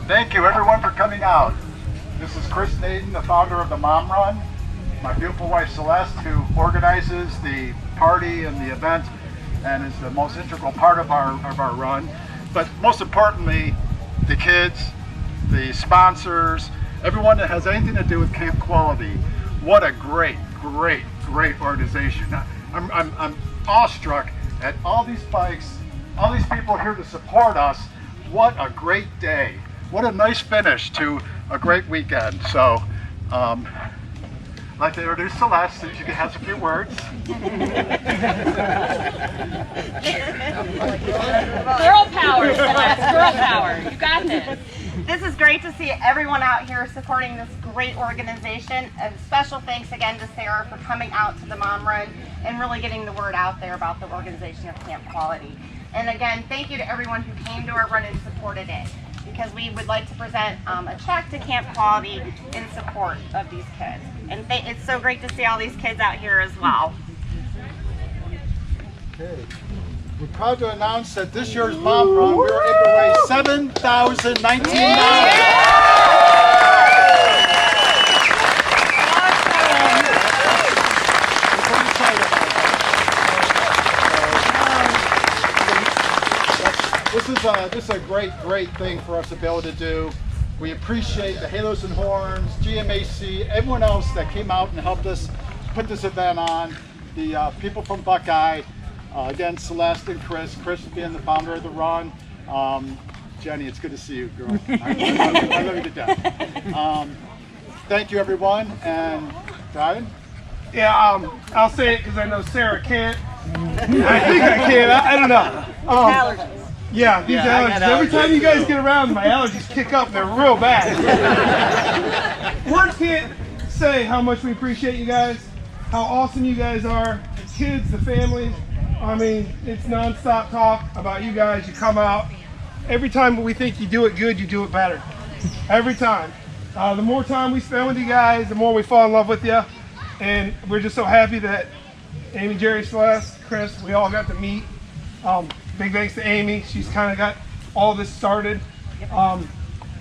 Thank you everyone for coming out. This is Chris Naden, the founder of the Mom Run. My beautiful wife Celeste, who organizes the party and the event and is the most integral part of our run. But most importantly, the kids, the sponsors, everyone that has anything to do with Camp Quality. What a great organization. I'm awestruck at all these bikes, all these people here to support us. What a great day. What a nice finish to a great weekend. So, I'd like to introduce Celeste so she can have a few words. Girl power, Celeste, girl power. You got this. This is great to see everyone out here supporting this great organization. And special thanks again to Sarah for coming out to the Mom Run and really getting the word out there about the organization of Camp Quality. And again, thank you to everyone who came to our run and supported it, because we would like to present a check to Camp Quality in support of these kids. And it's so great to see all these kids out here as well. Okay. We're proud to announce that this year's Mom Run, we were able to raise $7,019. This is a great thing for us to be able to do. We appreciate the Halos and Horns, GMAC, everyone else that came out and helped us put this event on. The people from Buckeye, again, Celeste and Chris being the founder of the run. Jenny, it's good to see you, girl. I love you to death. Thank you, everyone. And Brian? Yeah, I'll say it because I know Sarah can't. I think I can. I don't know. Allergies. Yeah, these allergies. Every time you guys get around, my allergies kick up. They're real bad. Words can't say how much we appreciate you guys, how awesome you guys are, the kids, the families. I mean, it's nonstop talk about you guys. You come out. Every time we think you do it good, you do it better. Every time. The more time we spend with you guys, the more we fall in love with you. And we're just so happy that Amy, Jerry, Celeste, Chris, we all got to meet. Big thanks to Amy. She's kind of got all this started.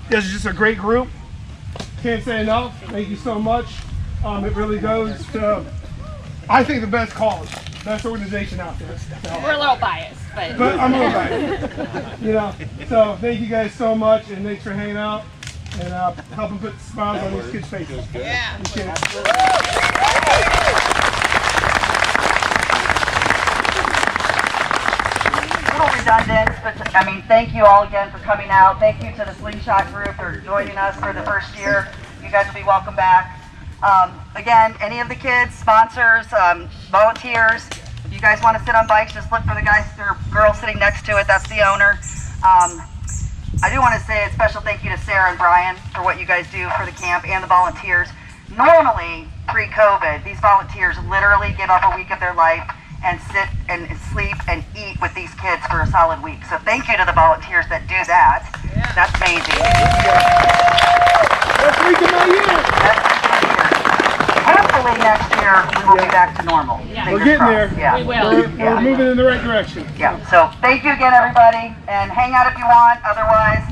This is just a great group. Can't say enough. Thank you so much. It really goes to, I think, the best cause, best organization out there. So, We're a little biased, but I'm a little biased. You know. So thank you guys so much, and thanks for hanging out and helping put smiles on these kids' faces. Yeah. Appreciate it. Redundant, but I mean, thank you all again for coming out. Thank you to the Slingshot group for joining us for the first year. You guys will be welcome back. Again, any of the kids, sponsors, volunteers, if you guys want to sit on bikes, just look for the guys or girl sitting next to it. That's the owner. I do want to say a special thank you to Sarah and Brian for what you guys do for the camp and the volunteers. Normally, pre-COVID, these volunteers literally give up a week of their life and sit and sleep and eat with these kids for a solid week. So thank you to the volunteers that do that. Yeah. That's amazing. That's week of my year. Hopefully next year we will be back to normal. Yeah. We're getting there. Yeah. We will. We're moving in the right direction. Yeah. So thank you again, everybody, and hang out if you want. Otherwise,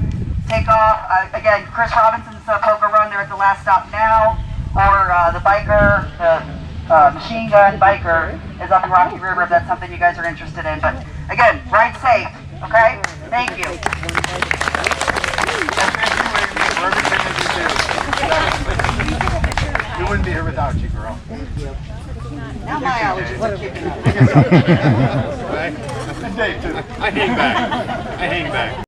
take off. Again, Chris Robinson's Poker Run. They're at the last stop now, or the biker, the machine gun biker is up in Rocky River if that's something you guys are interested in. But again, ride safe, okay? Thank you. For everything that you do. We wouldn't be here without you, girl. Now my allergies are kicking up. And Dave, too. I hang back.